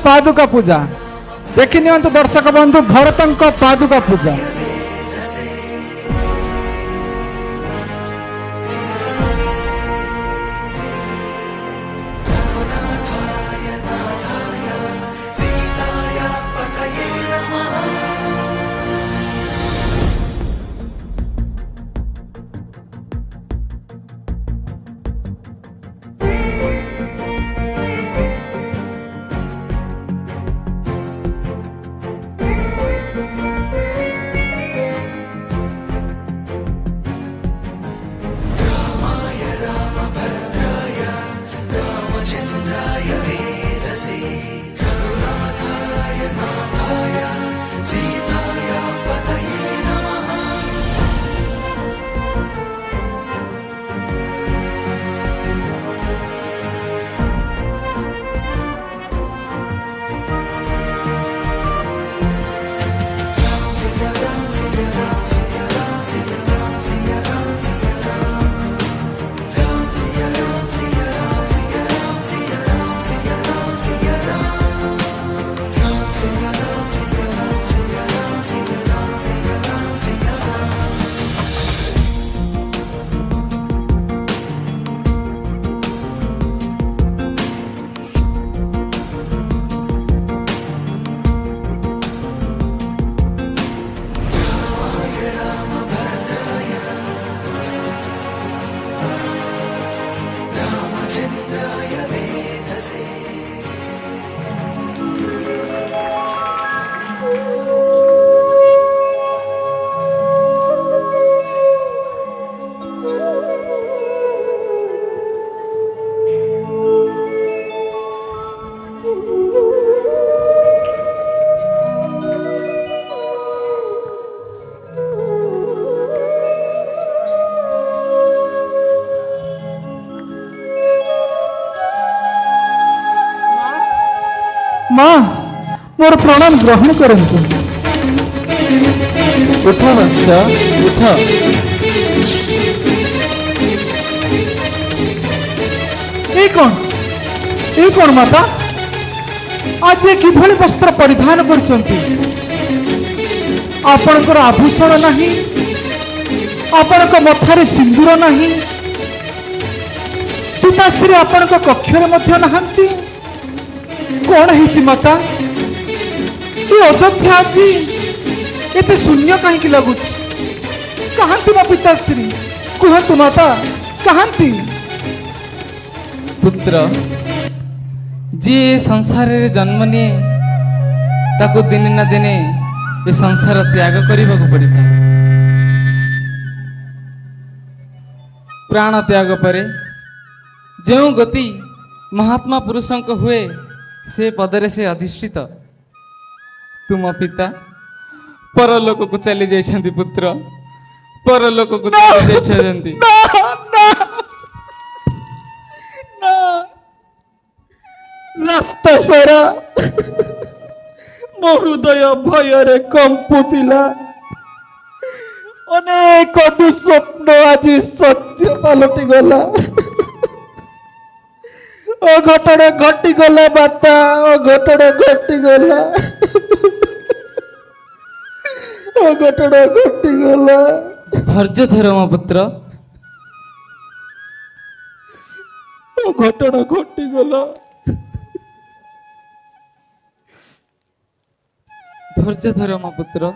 पादुका पूजा देखि नियंतु दर्शक बंधु भरतंक पादुका पूजा। माँ मोर प्रणाम ग्रहण करंतु। उठ मत्स्य उठ। ये कौन माता आज ये किभली वस्त्र परिधान करचंती? आपणकर आभूषण नहीं, आपणक मथारे सिंदूर नहीं, पिताश्री आपणक कक्षरे मध्य नहांती। कौन है माता ये अयोध्या आज एते शून्य कहीं लगुच? कहती मो पिताश्री कहतु माता कहती? पुत्र जी संसार रे जन्म निये ताको दिने ना दिने ये संसार त्याग करने को पड़ता। प्राण त्याग परे जो गति महात्मा पुरुषों को हुए से पदरे से अधिष्ठित तुम पिता परलोक को चली जाइछन्ति। पुत्र परलोक को चली जाइछन्ति। रास्ता सारा मो हृदय भय कंपुला। अनेक दुस्वप्न आज सत्य पलटि गला। अघटन घटी गला बाता, अघटन घटी गला, अघटन घटी गला। धैर्य धर मो पुत्र। अघटन घटी गला। धैर्य धर मो पुत्र।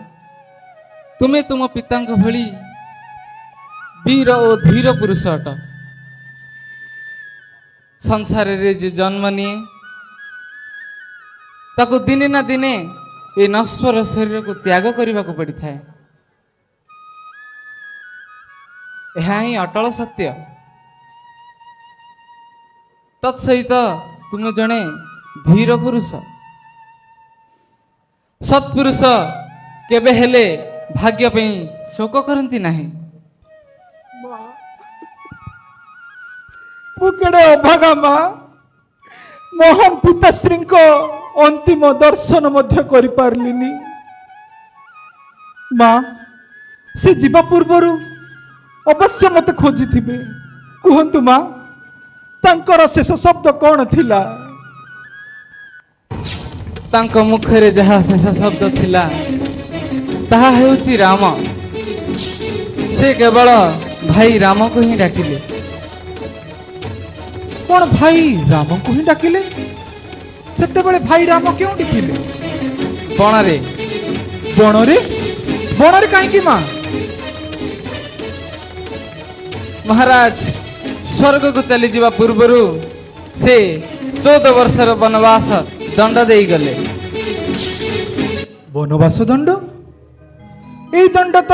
तुम्हें तुम पिता भली वीर और धीर पुरुष अट। संसार रे जे जन्म निये ताको दिने ना दिने ये नश्वर शरीर को त्याग करने को पड़ी थाए। यह ही अटल सत्य। तत्सहित तुम जने धीर पुरुष। सत्पुरुष केबे हेले भाग्य पे शोक करती नहीं। मुकेड़े अभागा माँ मोहन पिताश्री को अंतिम दर्शन मध्य करि पारलिनी। माँ से जीवा पूर्वर अवश्य मत खोजी थिबे। कहतु माँ तांकर शेष शब्द कौन थिला? ତାଙ୍କ ମୁଖରେ ଯାହା ଶେଷ ଶବ୍ଦ ଥିଲା ତାହା ହେଉଛି ରାମ। ସେ କେବଳ ଭାଇ ରାମକୁ ହିଁ ଡାକିଲେ। କଣ ଭାଇ ରାମଙ୍କୁ ହିଁ ଡାକିଲେ? ସେତେବେଳେ ଭାଇ ରାମ କେଉଁଠି ଥିଲେ? ବଣରେ। ବଣରେ? ବଣରେ କାହିଁକି ମା? ମହାରାଜ ସ୍ୱର୍ଗକୁ ଚାଲିଯିବା ପୂର୍ବରୁ ସେ 14 ବର୍ଷର ବନବାସ ଦଣ୍ଡ ଦେଇଗଲେ। ବନବାସ ଦଣ୍ଡ? ଏଇ ଦଣ୍ଡ ତ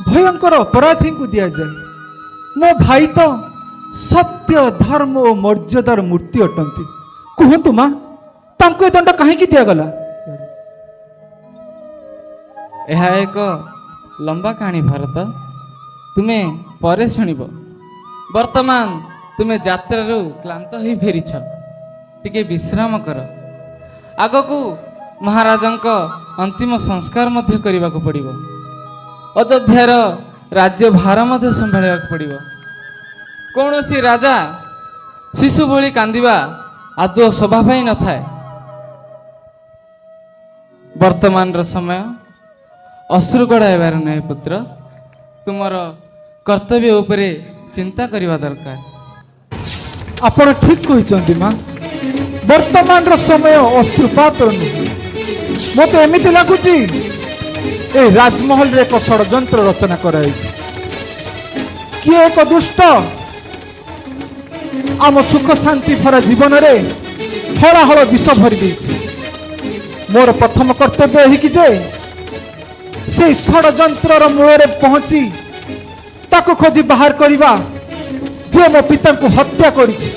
ଭୟଙ୍କର ଅପରାଧୀଙ୍କୁ ଦିଆଯାଏ। ମୋ ଭାଇ ତ ସତ୍ୟ ଧର୍ମ ଓ ମର୍ଯ୍ୟାଦାର ମୂର୍ତ୍ତି ଅଟନ୍ତି। କୁହନ୍ତୁ ମା, ତାଙ୍କୁ ଏ ଦଣ୍ଡ କାହିଁକି ଦିଆଗଲା? ଏହା ଏକ ଲମ୍ବା କାହାଣୀ ଭାରତ, ତୁମେ ପରେ ଶୁଣିବ। ବର୍ତ୍ତମାନ ତୁମେ ଯାତ୍ରାରୁ କ୍ଳାନ୍ତ ହୋଇ ଫେରିଛ, ଟିକେ ବିଶ୍ରାମ କର। ଆଗକୁ ମହାରାଜାଙ୍କ ଅନ୍ତିମ ସଂସ୍କାର ମଧ୍ୟ କରିବାକୁ ପଡ଼ିବ। ଅଯୋଧ୍ୟାର ରାଜ୍ୟ ଭାର ମଧ୍ୟ ସମ୍ଭାଳିବାକୁ ପଡ଼ିବ। କୌଣସି ରାଜା ଶିଶୁ ଭଳି କାନ୍ଦିବା ଆଦୌ ଶୋଭା ପାଇ ନଥାଏ। ବର୍ତ୍ତମାନର ସମୟ ଅଶ୍ରୁ ଗଡ଼ାଇବାର ନୁହେଁ ପୁତ୍ର, ତୁମର କର୍ତ୍ତବ୍ୟ ଉପରେ ଚିନ୍ତା କରିବା ଦରକାର। ଆପଣ ଠିକ କହିଛନ୍ତି ମା, ବର୍ତ୍ତମାନର ସମୟ ଅଶ୍ରୁପାତର ନୁହେଁ। ମୋତେ ଏମିତି ଲାଗୁଛି ଏ ରାଜମହଲରେ ଏକ ଷଡ଼ଯନ୍ତ୍ର ରଚନା କରାଯାଇଛି। କିଏ ଏକ ଦୁଷ୍ଟ ଆମ ସୁଖ ଶାନ୍ତି ଭରା ଜୀବନରେ ହଳାହଳ ବିଷ ଭରି ଦେଇଛି। ମୋର ପ୍ରଥମ କର୍ତ୍ତବ୍ୟ ଏହିକି ଯେ ସେଇ ଷଡ଼ଯନ୍ତ୍ରର ମୂଳରେ ପହଞ୍ଚି ତାକୁ ଖୋଜି ବାହାର କରିବା, ଯିଏ ମୋ ପିତାଙ୍କୁ ହତ୍ୟା କରିଛି,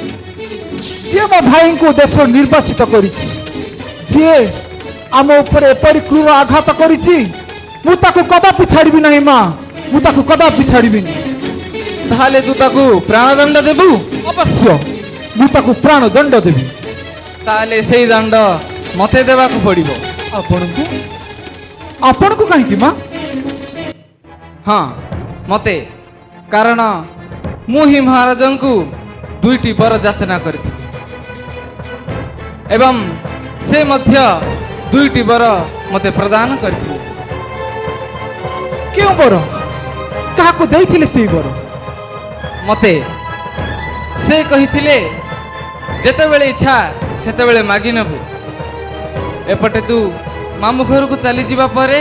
ଯିଏ ମୋ ଭାଇଙ୍କୁ ଦେଶରୁ ନିର୍ବାସିତ କରିଛି, ଯିଏ ଆମ ଉପରେ ଏପରି କ୍ରୂର ଆଘାତ କରିଛି। ମୁଁ ତାକୁ କଦାପି ଛାଡ଼ିବି ନାହିଁ ମା, ମୁଁ ତାକୁ କଦାପି ଛାଡ଼ିବିନି। ତାହେଲେ ତୁ ତାକୁ ପ୍ରାଣଦଣ୍ଡ ଦେବୁ? ଅବଶ୍ୟ ମୁଁ ତାକୁ ପ୍ରାଣ ଦଣ୍ଡ ଦେବି। ତାହେଲେ ସେଇ ଦଣ୍ଡ ମତେ ଦେବାକୁ ପଡ଼ିବ। ଆପଣଙ୍କୁ? ଆପଣଙ୍କୁ କାହିଁକି ମା? ହଁ ମତେ, କାରଣ ମୁଁ ହିଁ ମହାରାଜାଙ୍କୁ 2ଟି ବର ଯାଚନା କରିଥିଲି ଏବଂ ସେ ମଧ୍ୟ 2ଟି ବର ମତେ ପ୍ରଦାନ କରିଥିଲେ। କେଉଁ ବର? କାହାକୁ ଦେଇଥିଲେ ସେଇ ବର? ମତେ ସେ କହିଥିଲେ ଯେତେବେଳେ ଇଚ୍ଛା ସେତେବେଳେ ମାଗି ନେବୁ। ଏପଟେ ତୁ ମାମୁଁ ଘରକୁ ଚାଲିଯିବା ପରେ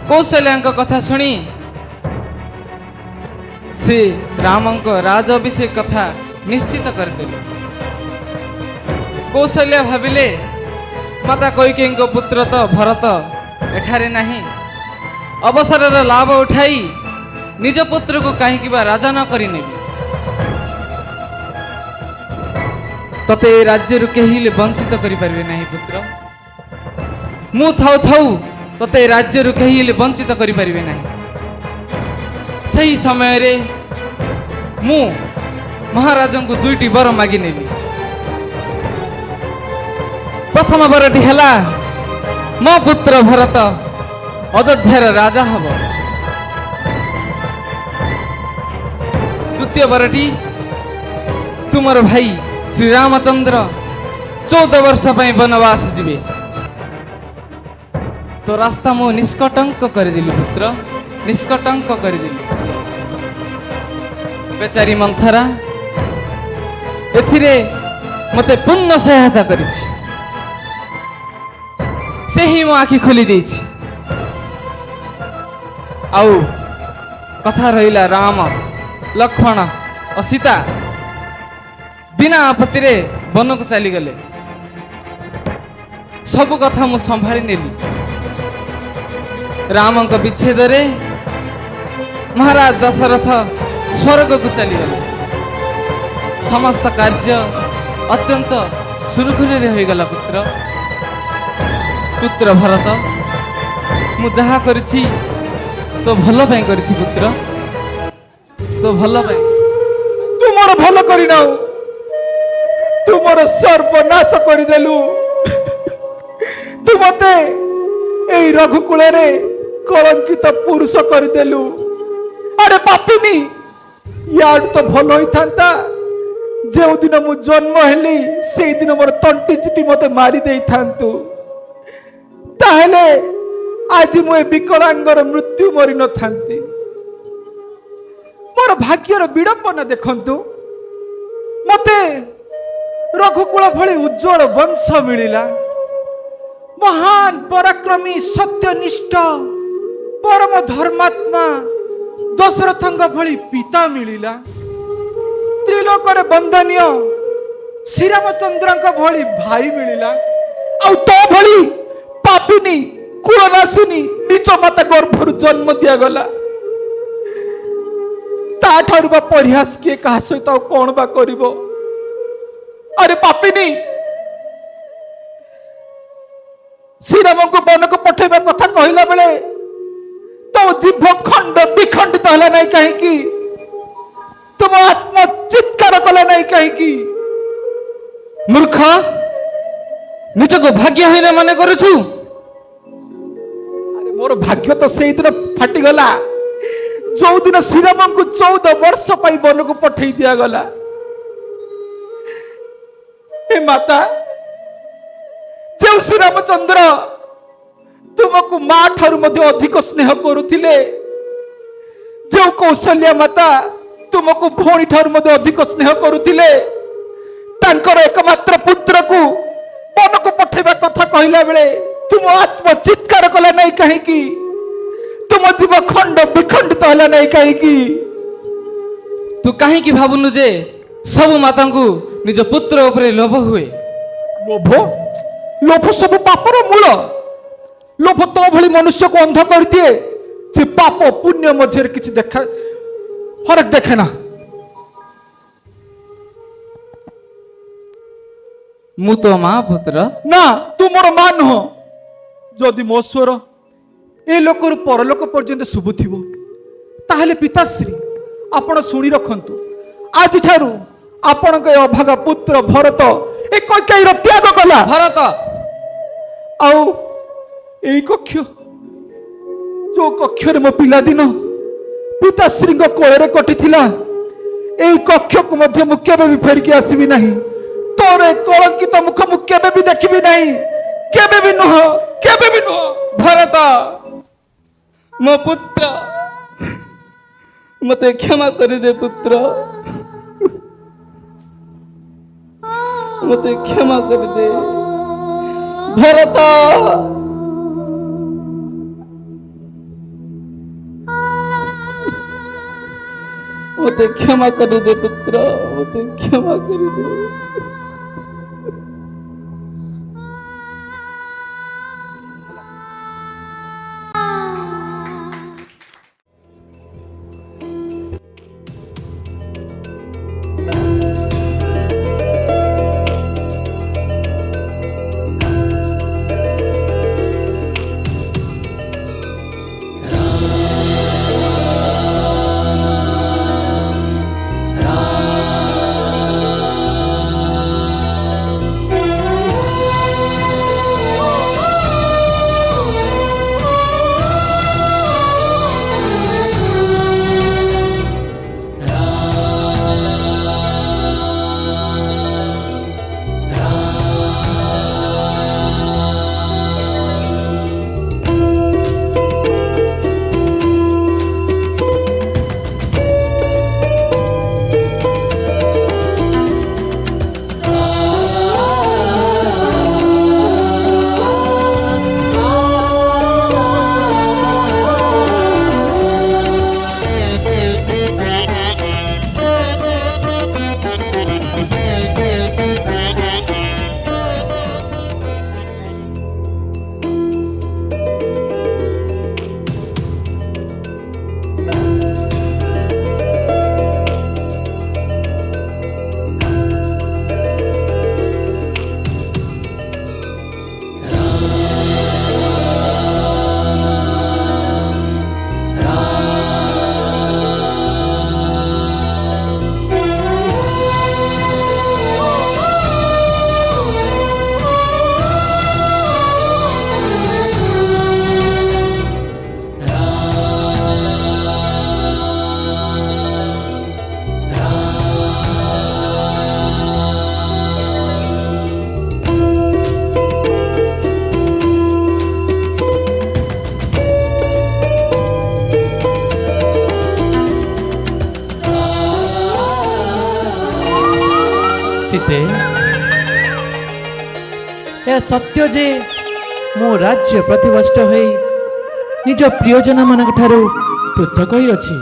କୌଶଲ୍ୟାଙ୍କ କଥା ଶୁଣି ସେ ରାମଙ୍କ ରାଜ ଅଭିଷେକ କଥା ନିଶ୍ଚିତ କରିଦେଲେ। କୌଶଲ୍ୟା ଭାବିଲେ ମାତା କୈକେୟୀଙ୍କ ପୁତ୍ର ତ ଭରତ ଏଠାରେ ନାହିଁ, ଅବସରର ଲାଭ ଉଠାଇ ନିଜ ପୁତ୍ରକୁ କାହିଁକି ବା ରାଜା ନ କରିନେବି। ତତେ ଏ ରାଜ୍ୟରୁ କେହି ହେଲେ ବଞ୍ଚିତ କରିପାରିବେ ନାହିଁ ପୁତ୍ର। ମୁଁ ଥାଉ ଥାଉ ତତେ ଏ ରାଜ୍ୟରୁ କେହି ହେଲେ ବଞ୍ଚିତ କରିପାରିବେ ନାହିଁ। ସେହି ସମୟରେ ମୁଁ ମହାରାଜଙ୍କୁ 2ଟି ବର ମାଗିନେଲି। ପ୍ରଥମ ବରଟି ହେଲା ମୋ ପୁତ୍ର ଭରତ ଅଯୋଧ୍ୟାର ରାଜା ହେବ। ଦ୍ୱିତୀୟ ବରଟି ତୁମର ଭାଇ ଶ୍ରୀରାମଚନ୍ଦ୍ର 14 ବର୍ଷ ପାଇଁ ବନବାସ ଯିବେ। तो रास्ता मु निष्कटंक करदेली पुत्र, निष्कटंक करदेली। बेचारी मंथरा एथिरे मते पूर्ण सहायता करिछि। से ही मो आखि खोली देछि। आउ कथा रहिला राम लक्ष्मण और सीता बिना आपत्ति रे वन को चली गले। सब कथा मु संभाली नेली। राम को विच्छेद रे महाराज दशरथ स्वर्ग को चली गले। समस्त कार्य अत्यंत सुरखुरे हो गला। पुत्र पुत्र भरत मु जहा करिछि तो भल पई करिछि पुत्र, तो भल पई। तुमर भल करिना, तुमर सर्वनाश करदेलु। तू मते ए रघुकुल रे कलंकित पुरुष करदेलु। अरे पापिनी, यार तो भल होई थांता जो दिन मु जन्म हेली से दिन मोर तंटी चिपी मते मारी दे थांतु ताहले आज मु ए विकलांगर मृत्यु मरी न थांती। मोर भाग्यर विडंबना देखंतु मते रघुकुल भली उज्जवल वंश मिलिला। महान पराक्रमी सत्यनिष्ठ परम धर्मात्मा दशरथंग भली पिता मिलिला। त्रिलोकरे वंदनीय श्रीरामचंद्रंक भली भाई मिलिला। आउ तो भली पापिनी कुलनाशिनी निज माता गर्भर जन्म दिया गला। ता ठारू बा परिहास किए कहा सहित कौन बा करिवो। अरे पापिनी श्रीराम को वन को पठेबा कथा कहला बेले तो जीभ खंड विखंडित हला नहीं कहीं तुम आत्मा चित्कार कला नहीं कहीं। मूर्ख निज को भाग्यहीन माने करुछु। अरे मोर भाग्य तो से दिन फाटी गला जो दिन श्रीराम को 14 वर्ष पाई वन को पठेई दिया गला। हे माता जो श्री रामचंद्र तुमको मां ठारू मध्य अधिक स्नेह करुथिले, जो कौशल्या माता तुमको भौणी ठारू मध्य अधिक स्नेह करुथिले, तांकर एकमात्र पुत्र को वन को पठेबा कथा कहला बेले तुम आत्म चित्कार कला नहीं कहीं तुम जीव खंड विखंडित हला नहीं कहीं। तू कहीं भावुनु जे सब माता को निज पुत्र उपरे लोभ हुए। लोभ लोभ सब पापर मूल। लोभ तो भली मनुष्य को अंध कर दिए जे पाप पुण्य मध्य किसी देखा फरक देखे ना। मु तो मां पुत्र ना तू मोर मां नुह। जदि मो स्वर ए लोकर परलोक पर्यंत शुभुथिबो ताहले पिताश्री आपण सुनी रखंतु। आज ठारू आपण के अभागा पुत्र भरत ए कैकेयीर त्याग कला। भरत आउ ए कक्ष जो कक्षरे मो पिला दिन पिताश्री कोଳରେ कटिथिला ए कक्ष को मध्य मु केबे भी फेरिकी आसीबी नहीं। तोर ए कलंकित मुख मु केबे भी देखिबी नहीं। केबे भी नुह केबे भी नुह। भरत मो पुत्र मते क्षमा कर दे पुत्र मते क्षमा कर दे भरत मते क्षमा कर दे पुत्र मते क्षमा कर दे। सीते यह सत्य जे मो राज्य प्रतिभष्ट होई निज प्रियजन मान पृथक ही अच्छी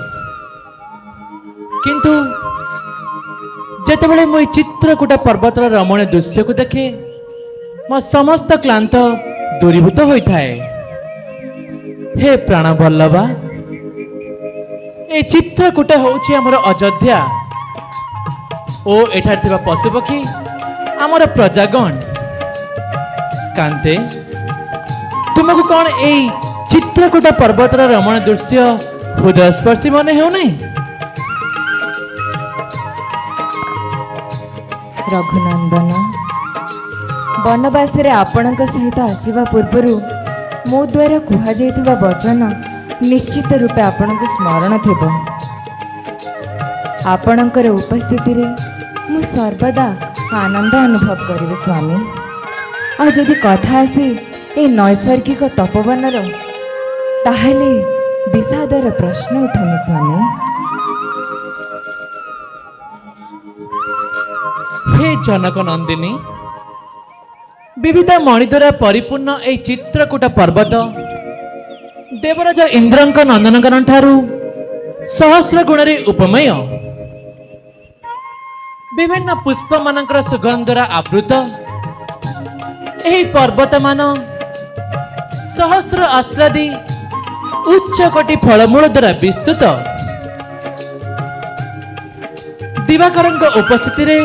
किंतु जेतेबेले मु चित्रकूट पर्वतर रमणीय दृश्य को देखे मो समस्त क्लांत दूरीभूत होता है। हे प्राण वल्लभा ए चित्रकूट होउछि हमर अयोध्या ओ एठार थिबा पशुपक्षी हमर प्रजागण कांते तुमको कौन ए चित्रकूट पर्वतर रमणीय दृश्य हृदयस्पर्शी मन हो नहीं? रघुनंदन वनवास आपणक सहित आसवा पूर्वर मो द्वारा कहुआ वचन निश्चित रूपे आपण को स्मरण थिबो। आपणकर उपस्थिति रे मु सर्वदा आनंद अनुभव करिवे स्वामी। आ जदि कथा आसे ए नैसर्गिक तपोवनर ताहले विषादर प्रश्न उठनी स्वामी। हे जनक नंदिनी विविध मणि द्वारा परिपूर्ण ए चित्रकूट पर्वत देवराज इंद्रंक नंदनकानन ठारू सहस्र गुण उपमेय विभिन्न पुष्प मानकर सुगंध द्वारा आवृत एही पर्वत मान सहस्र आश्रादी उच्च कोटि फलमूल द्वारा विस्तृत दिवाकरंक उपस्थिति रे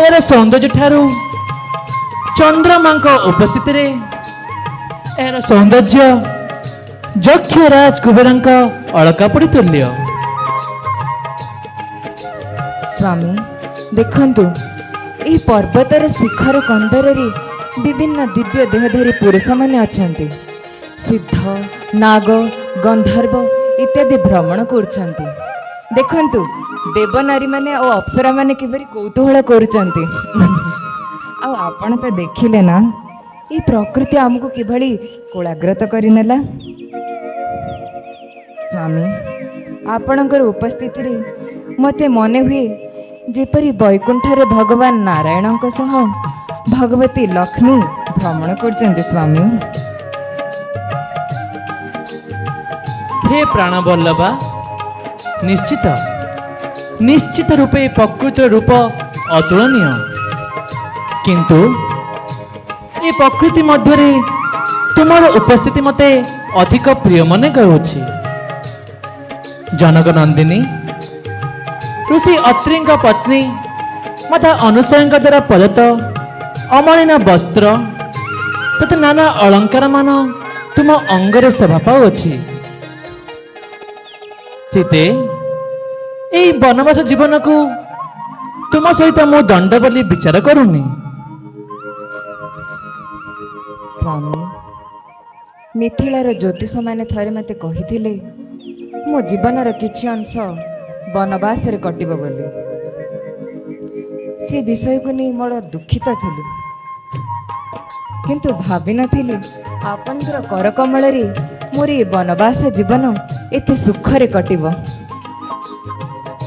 एर सौंदर्य ठारू चंद्रमांक उपस्थिति रे एर सौंदर्य जक्षराज कुबेरंक अलकापुरी तुल्य। स्वामी देखंतु ए पर्वतर शिखर कंदर रे विभिन्न दिव्य देहधारी पुरुष माने अछंती। सिद्ध नाग गंधर्व इत्यादि भ्रमण करछंती। देखंतु देवनारी माने और अप्सरा माने किबरी कौतूहल करछंती। आ आपण तो देखिले ना ये प्रकृति आमको किभली कोलाग्रत करिनेला। स्वामी आपणकर उपस्थिति रे मते मने हुए जेपरी वैकुंठरे भगवान नारायणक सह भगवती लक्ष्मी भ्रमण करछंती। स्वामी हे प्राण वल्लभा निश्चित निश्चित रूपे प्रकृतिर रूप अतुलनीय किंतु ये प्रकृति मध्य तुमर उपस्थिति मते अधिक प्रिय मन करुछि। जनक नंदिनी ऋषि अत्रि पत्नी माता अनुसूया द्वारा प्रदत्त अमलिन वस्त्र तथा नाना अलंकार मान तुम अंगरे शोभा पाउछि। सीते एई वनवास जीवन को तुम सहित मो दंड बोली विचार करूनी। स्वामी मिथिलार ज्योतिष माने थरे मते कहिथिले मो जीवनर किछि अंश वनवास रे कटिबो बोली। से विषय को नहीं मोर दुखित थिली किंतु भाबी नथिली आपनकर करकमल रे मोर ए वनवास जीवन एते सुख रे कटिबो।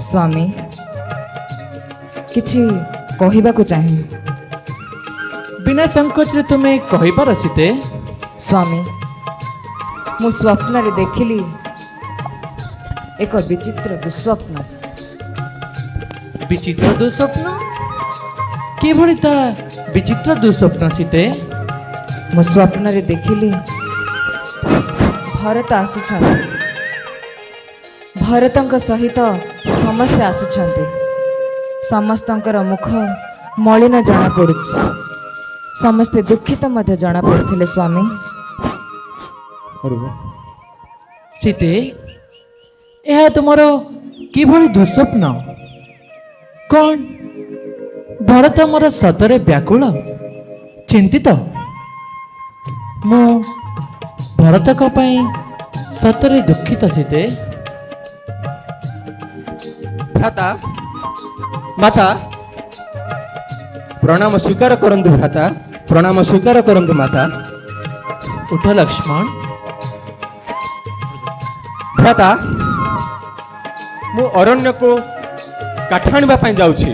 स्वामी किछि कहिबा को चाहे। बिना संकोच रे तुम्हें कहि पार सीते। स्वामी मु स्वप्न रे देखिली एक विचित्र दुस्वप्न। विचित्र दुस्वप्न किभଳି ता विचित्र दुस्वप्न सीते? मु स्वप्न रे देखिली भरत आसुछन्ति। भरतंक सहित समस्ते आसुछन्ति। समस्तंकर मुख मलिन जना पड़ुछि। समस्ते दुखित मध्य जना पड़ुथिले। स्वामी सीते यह तुमर किभଳି दुस्वप्न? कौन भरत मोर सतरे व्याकुल चिंतित? मु भरत को पई सतरे दुखित सीते। भ्राता माता प्रणाम स्वीकार करंतु। भ्राता प्रणाम स्वीकार करंतु। माता उठ लक्ष्मण। भ्राता मु अरण्य को काठ आनिबा पई जाउछि।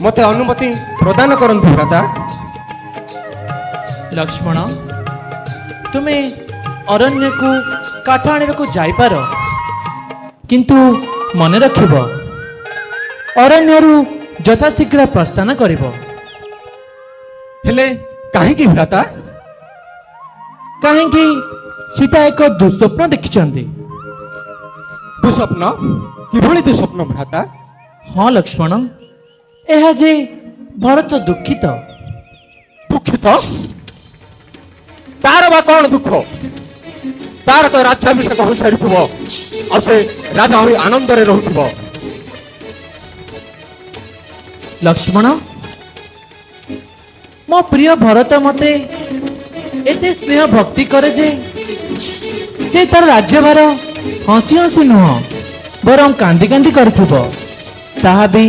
ମୋତେ ଅନୁମତି ପ୍ରଦାନ କରନ୍ତୁ ଭ୍ରାତା। ଲକ୍ଷ୍ମଣ, ତୁମେ ଅରଣ୍ୟକୁ କାଠ ଆଣିବାକୁ ଯାଇପାର, କିନ୍ତୁ ମନେ ରଖିବ ଅରଣ୍ୟରୁ ଯଥାଶୀଘ୍ର ପ୍ରସ୍ଥାନ କରିବ। ହେଲେ କାହିଁକି ଭ୍ରାତା? କାହିଁକି ସୀତା ଏକ ଦୁଃସ୍ୱପ୍ନ ଦେଖିଛନ୍ତି। ଦୁଃସ୍ୱପ୍ନ? କିଭଳି ଦୁଃସ୍ୱପ୍ନ ଭ୍ରାତା? ହଁ ଲକ୍ଷ୍ମଣ, ଏହା ଯେ ଭରତ ଦୁଃଖିତ। ଦୁଃଖିତ? ତାର ବା କ'ଣ ଦୁଃଖ? ତାର ତ ରାଜ୍ୟାଭିଷେକ ହୋଇସାରିଥିବ, ଆଉ ସେ ରାଜା ହୋଇ ଆନନ୍ଦରେ ରହୁଥିବ। ଲକ୍ଷ୍ମଣ, ମୋ ପ୍ରିୟ ଭରତ ମୋତେ ଏତେ ସ୍ନେହ ଭକ୍ତି କରେ ଯେ ସେ ତାର ରାଜ୍ୟଭାର ହସି ହସି ନୁହଁ ବରଂ କାନ୍ଦି କାନ୍ଦି କରୁଥିବ, ତାହା ବି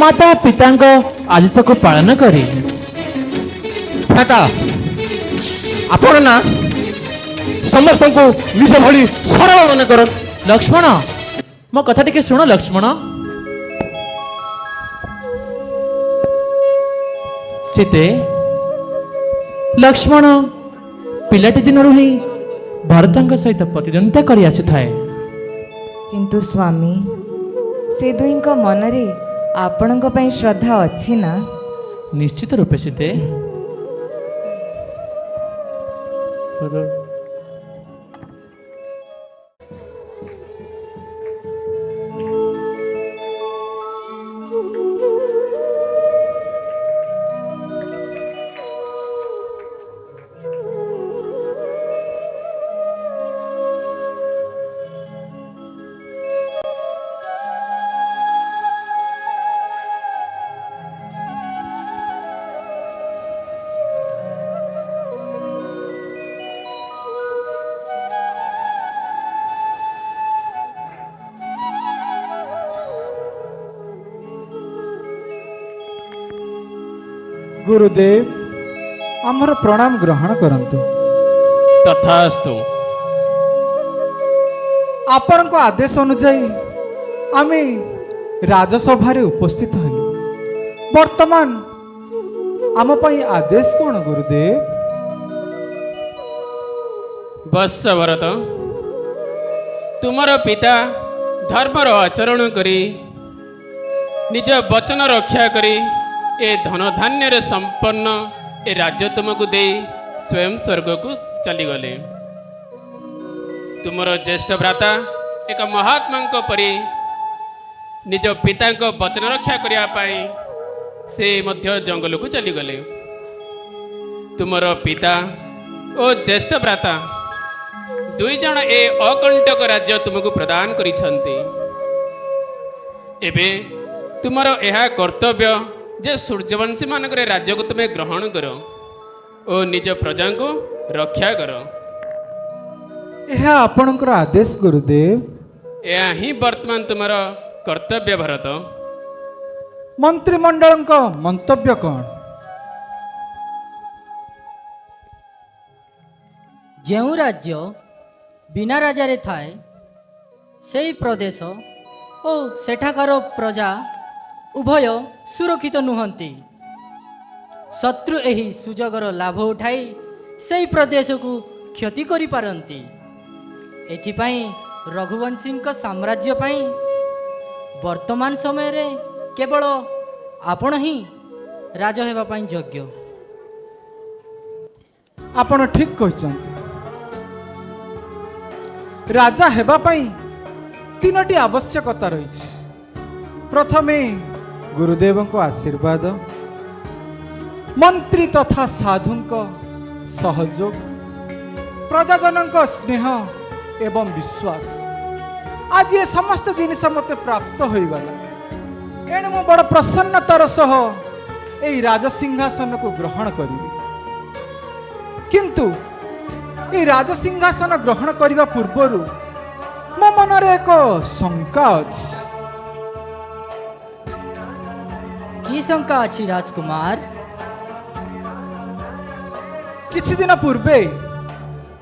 ମାତା ପିତାଙ୍କ ଆଦେଶକୁ ପାଳନ କରି। ଭ୍ରାତା, ଆପଣ ନା ସମସ୍ତଙ୍କୁ ନିଜ ଭଳି ସରଳ ମନେ କରନ୍ତି। ଲକ୍ଷ୍ମଣ, ମୋ କଥା ଟିକେ ଶୁଣ ଲକ୍ଷ୍ମଣ। ସୀତେ, ଲକ୍ଷ୍ମଣ ପିଲାଟି ଦିନରୁ ହିଁ ଭରତଙ୍କ ସହିତ ପ୍ରତିଦ୍ୱନ୍ଦିତା କରି ଆସୁଥାଏ। କିନ୍ତୁ ସ୍ୱାମୀ, ସେ ଦୁହିଁଙ୍କ ମନରେ ଆପଣଙ୍କ ପାଇଁ ଶ୍ରଦ୍ଧା ଅଛି ନା? ନିଶ୍ଚିତ ରୂପେ ସୀତେ। ଗୁରୁଦେବ, ଆମର ପ୍ରଣାମ ଗ୍ରହଣ କରନ୍ତୁ। ତଥାସ୍ତୁ। ଆପଣଙ୍କ ଆଦେଶ ଅନୁଯାୟୀ ଆମେ ରାଜସଭାରେ ଉପସ୍ଥିତ ହେଲୁ। ବର୍ତ୍ତମାନ ଆମ ପାଇଁ ଆଦେଶ କ'ଣ ଗୁରୁଦେବ? ବତ୍ସ ଭରତ, ତୁମର ପିତା ଧର୍ମର ଆଚରଣ କରି ନିଜ ବଚନ ରକ୍ଷା କରି ଏ ଧନ ଧାନ୍ୟରେ ସମ୍ପନ୍ନ ଏ ରାଜ୍ୟ ତୁମକୁ ଦେଇ ସ୍ୱୟଂ ସ୍ୱର୍ଗକୁ ଚାଲିଗଲେ। ତୁମର ଜ୍ୟେଷ୍ଠ ଭ୍ରାତା ଏକ ମହାତ୍ମାଙ୍କ ପରି ନିଜ ପିତାଙ୍କ ବଚନ ରକ୍ଷା କରିବା ପାଇଁ ସେ ମଧ୍ୟ ଜଙ୍ଗଲକୁ ଚାଲିଗଲେ। ତୁମର ପିତା ଓ ଜ୍ୟେଷ୍ଠ ଭ୍ରାତା ଦୁଇ ଜଣ ଏ ଅକଣ୍ଟକ ରାଜ୍ୟ ତୁମକୁ ପ୍ରଦାନ କରିଛନ୍ତି। ଏବେ ତୁମର ଏହା କର୍ତ୍ତବ୍ୟ ଯେ ସୂର୍ଯ୍ୟବଂଶୀ ମାନଙ୍କର ରାଜ୍ୟକୁ ତୁମେ ଗ୍ରହଣ କର ଓ ନିଜ ପ୍ରଜାଙ୍କୁ ରକ୍ଷା କର। ଏହା ଆପଣଙ୍କର ଆଦେଶ ଗୁରୁଦେବ। ଏହା ହିଁ ବର୍ତ୍ତମାନ ତୁମର କର୍ତ୍ତବ୍ୟ ଭରତ। ମନ୍ତ୍ରିମଣ୍ଡଳଙ୍କ ମନ୍ତବ୍ୟ କ'ଣ? ଯେଉଁ ରାଜ୍ୟ ବିନା ରାଜାରେ ଥାଏ ସେହି ପ୍ରଦେଶ ଓ ସେଠାକାର ପ୍ରଜା ଉଭୟ ସୁରକ୍ଷିତ ନୁହନ୍ତି। ଶତ୍ରୁ ଏହି ସୁଯୋଗର ଲାଭ ଉଠାଇ ସେହି ପ୍ରଦେଶକୁ କ୍ଷତି କରିପାରନ୍ତି। ଏଥିପାଇଁ ରଘୁବଂଶୀଙ୍କ ସାମ୍ରାଜ୍ୟ ପାଇଁ ବର୍ତ୍ତମାନ ସମୟରେ କେବଳ ଆପଣ ହିଁ ରାଜ ହେବା ପାଇଁ ଯୋଗ୍ୟ। ଆପଣ ଠିକ୍ କହିଛନ୍ତି। ରାଜା ହେବା ପାଇଁ ତିନୋଟି ଆବଶ୍ୟକତା ରହିଛି। ପ୍ରଥମେ ଗୁରୁଦେବଙ୍କ ଆଶୀର୍ବାଦ, ମନ୍ତ୍ରୀ ତଥା ସାଧୁଙ୍କ ସହଯୋଗ, ପ୍ରଜାଜନଙ୍କ ସ୍ନେହ ଏବଂ ବିଶ୍ୱାସ। ଆଜି ଏ ସମସ୍ତ ଜିନିଷ ମୋତେ ପ୍ରାପ୍ତ ହୋଇଗଲା। ଏଣୁ ମୁଁ ବଡ଼ ପ୍ରସନ୍ନତାର ସହ ଏହି ରାଜସିଂହାସନକୁ ଗ୍ରହଣ କରିବି। କିନ୍ତୁ ଏହି ରାଜସିଂହାସନ ଗ୍ରହଣ କରିବା ପୂର୍ବରୁ ମୋ ମନରେ ଏକ ଶଙ୍କା ଅଛି। କି ଶଙ୍କା ଅଛି ରାଜକୁମାର? କିଛି ଦିନ ପୂର୍ବେ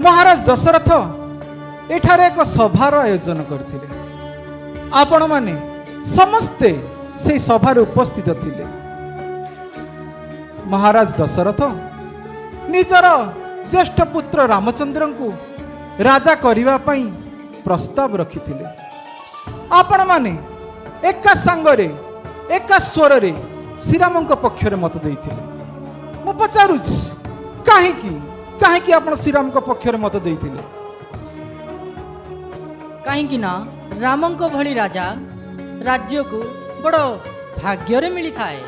ମହାରାଜ ଦଶରଥ ଏଠାରେ ଏକ ସଭାର ଆୟୋଜନ କରିଥିଲେ। ଆପଣମାନେ ସମସ୍ତେ ସେହି ସଭାରେ ଉପସ୍ଥିତ ଥିଲେ। महाराज दशरथ निजर ज्येष्ठ पुत्र रामचंद्रଙ୍କୁ राजा करने पाई प्रस्ताव रखिथिले। आपण माने एका सांगरे एका स्वर रे श्रीरामଙ୍କ पक्षरे मत देइथिले। मु पचारुछि काहेकि आपण श्रीरामଙ୍କ पक्षरे मत देइथिले? कहीं ना रामंक भली राजा राज्य को बड़ भाग्य मिली थाए।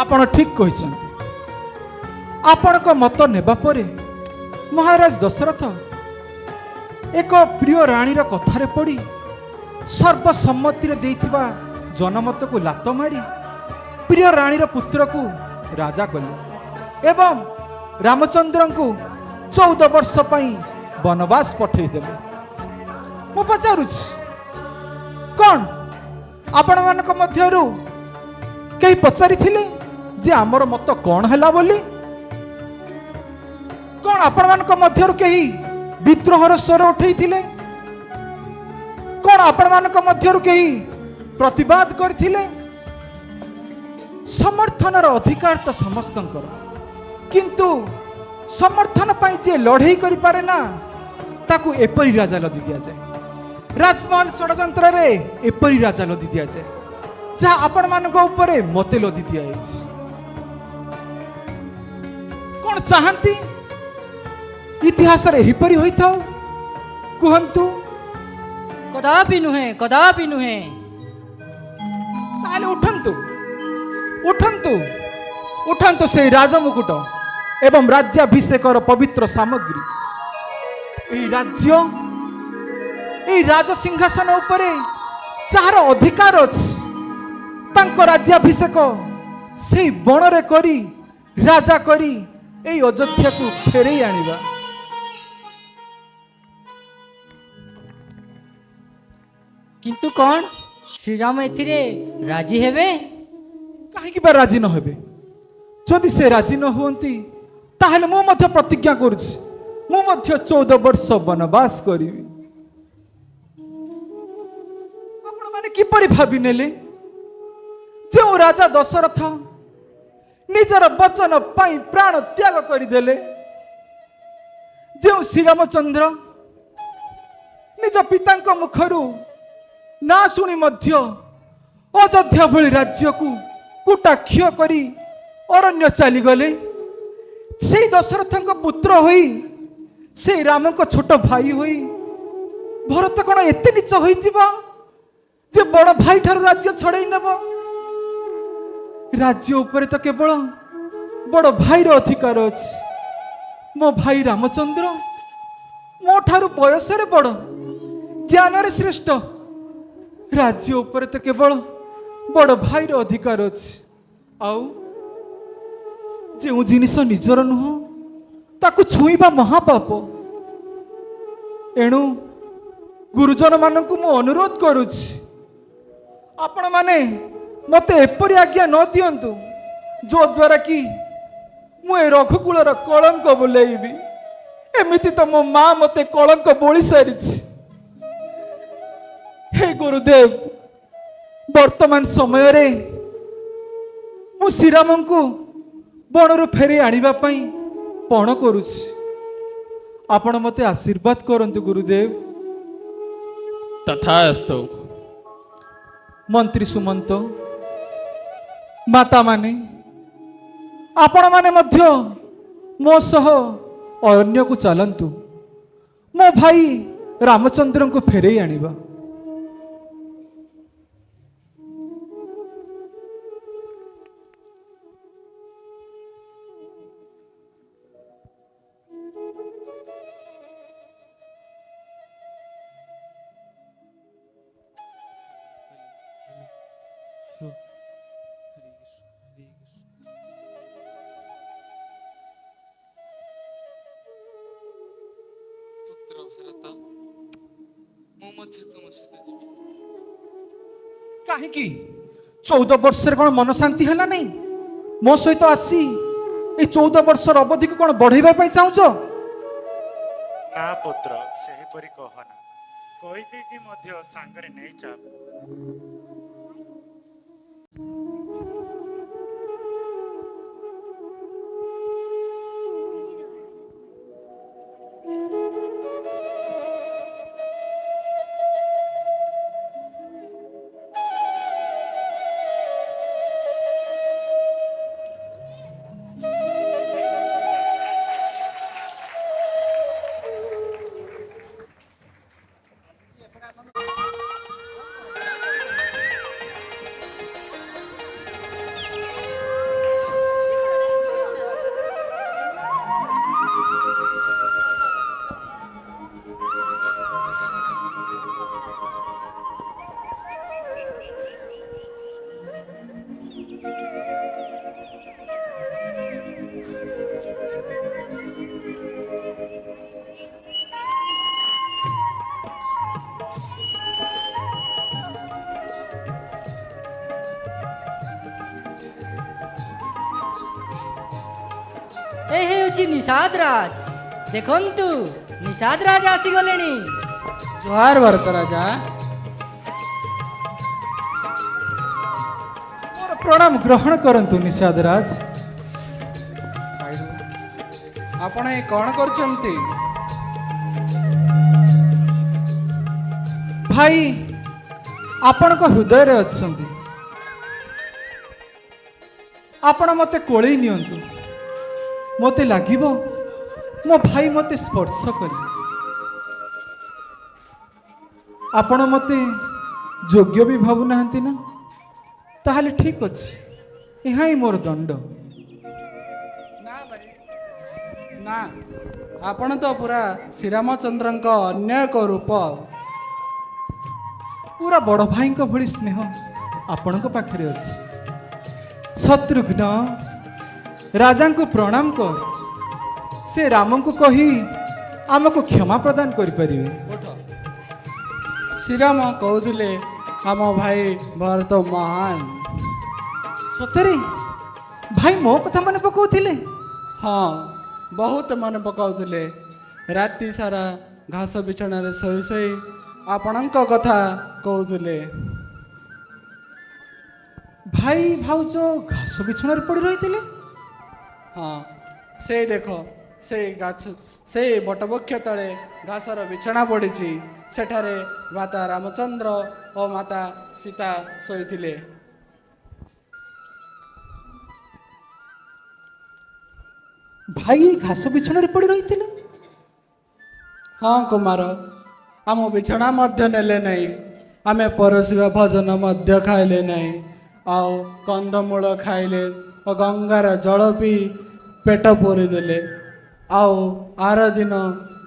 आपण ठीक कहिसंती। आपणक मत नेबा परे महाराज दशरथ एक प्रिय रानी कथारे पड़ी सर्वसम्मति देइथिबा जनमत को लात मारी प्रिय रानी पुत्र को राजा कले एवं रामचंद्र को 14 वर्ष पई वनवास पठेदेले। मु पचारुछि कौन आपण मानक मध्यरु कहीं पचारि थिले जे आमर मत कौन हैला बोली? कौन आपण मानक मध्यरु कहीं विद्रोहर स्वर उठै थिले? कौन आपण मानक मध्यरु कहीं प्रतिवाद करथिले? समर्थनर अधिकार तो समस्तंकर, किंतु समर्थन पाई जे लड़ाई करि पारे ना ताकू एपरी राजा लदी दिया जाए। राजमहल षड़यंत्र रे एपरी राजा लदी दिया जाए जहाँ आपण मानक ऊपर मते लदी दिया जाए। कौन चाहती इतिहास रे एहिपरी होई थाउ? कुहंतु। कदापि नुहे, कदापि नुहे। ताले उठंतु उठंतु उठंतु से राजमुकुट एवं राज्याभिषेकर पवित्र सामग्री। ए राज सिंहासन उपरे जार अधिकार अछि तांको राज्याभिषेक से बणरे करी राजा करी ए अयोध्या को फेरे आनिबा। किंतु कौन श्रीराम एथिरे राजी हेबे? कहीं बा राजी न हेबे? जदि से राजी न हुंती ताहले मु मध्य प्रतिज्ञा करुछि मु मध्य 14 वर्ष वनवास करिवि। आपण माने किपरि भाबि नेले जे राजा दशरथ निजर वचन पाई प्राण त्याग करदेले, जो श्रीरामचंद्र निज पिता मुखरू ना शुणी मध्य अयोध्या भली राज्य को कुटाक्ष करी अरण्य चलीगले, से दशरथ पुत्र होई से राम को छोट भाई होई भरत कौन एते नीच होई जिबा जे बड़ भाई ठार राज्य छड़ई नेब? राज्य उपरे तो केवल बड़ भाई रो अधिकार अछि। मो भाई रामचंद्र मो ठारू बयस रे बड़, ज्ञान रे श्रेष्ठ। राज्य उपरे तो केवल बड़ भाई रो अधिकार अछि। आउ जे जिनिस निजर नुह ताकू छुईबा महापाप। एणु गुरुजन मानकु मु अनुरोध करुछि आपण माने मते एपरी आज्ञा न दियंतु जो द्वारा कि मु ए रघुकुलर कलंक बोलेइबी। एमिति तो मो मां मते कलंक बोली सारिछि। हे गुरुदेव, वर्तमान समय रे मु श्रीराम को बणरू फेरी आनिबा पई पण करुछि। आपण मते आशीर्वाद करंतु गुरुदेव। तथास्तु। मंत्री सुमंत, माता माने, आपण माने मध्य मो सह अरण्य को चलंतु, मो भाई रामचंद्र को फेरे आनिबा। पुत्र भारत, मु मध्य तुम सहित जीवी। काहेकि 14 वर्ष रे कोन मन शांति हला नहीं? मो सहित आसी ए 14 वर्ष अवधि को कोन बढ़ाइबा पई चाहूछो? ना पुत्र, सही परी कहना कोई की मध्य सांगरे नहीं चाप। ହେଉଛି ନିଷାଦ ରାଜ। ଦେଖନ୍ତୁ ନିଷାଦ ରାଜ ଆସିଗଲେଣି। ଜୁହାର ଭରତ ରାଜା। ମୋର ପ୍ରଣାମ ଗ୍ରହଣ କରନ୍ତୁ ନିଷାଦ ରାଜ। ଆପଣ ଏ କ'ଣ କରୁଛନ୍ତି? ଭାଇ ଆପଣଙ୍କ ହୃଦୟରେ ଅଛନ୍ତି। ଆପଣ ମୋତେ କୋଳେଇ ନିଅନ୍ତୁ। ମୋତେ ଲାଗିବ ମୋ ଭାଇ ମୋତେ ସ୍ପର୍ଶ କରିବେ। ଆପଣ ମୋତେ ଯୋଗ୍ୟ ବି ଭାବୁନାହାନ୍ତି ନା? ତାହେଲେ ଠିକ୍ ଅଛି, ଏହା ହିଁ ମୋର ଦଣ୍ଡ। ନା ଭାଇ ନା, ଆପଣ ତ ପୁରା ଶ୍ରୀରାମଚନ୍ଦ୍ରଙ୍କ ଅନ୍ୟ ଏକ ରୂପ। ପୁରା ବଡ଼ ଭାଇଙ୍କ ଭଳି ସ୍ନେହ ଆପଣଙ୍କ ପାଖରେ ଅଛି। ଶତ୍ରୁଘ୍ନ ରାଜାଙ୍କୁ ପ୍ରଣାମ କର। ସେ ରାମଙ୍କୁ କହି ଆମକୁ କ୍ଷମା ପ୍ରଦାନ କରିପାରିବେ। ଶ୍ରୀରାମ କହୁଥିଲେ ଆମ ଭାଇ ଭରତ ମହାନ। ସତରେ ଭାଇ ମୋ କଥା ମନେ ପକାଉଥିଲେ? ହଁ, ବହୁତ ମନେ ପକାଉଥିଲେ। ରାତି ସାରା ଘାସ ବିଛଣାରେ ଶୋଇ ଶୋଇ ଆପଣଙ୍କ କଥା କହୁଥିଲେ। ଭାଇ ଭାଉଜ ଘାସ ବିଛଣାରେ ପଡ଼ି ରହିଥିଲେ? ହଁ, ସେଇ ଦେଖ, ସେଇ ବଟବୃକ୍ଷ ତଳେ ଘାସର ବିଛଣା ପଡ଼ିଛି। ସେଠାରେ ମାତା ରାମଚନ୍ଦ୍ର ଓ ମାତା ସୀତା ଶୋଇଥିଲେ। ଭାଇ ଘାସ ବିଛଣାରେ ପଡ଼ି ରହିଥିଲେ? ହଁ କୁମାର, ଆମ ବିଛଣା ମଧ୍ୟ ନେଲେ ନାହିଁ। ଆମେ ପରଶିବା ଭୋଜନ ମଧ୍ୟ ଖାଇଲେ ନାହିଁ। ଆଉ କନ୍ଦମୂଳ ଖାଇଲେ ଓ ଗଙ୍ଗାର ଜଳ ପିଇ ପେଟ ପୂରିଦେଲେ। ଆଉ ଆର ଦିନ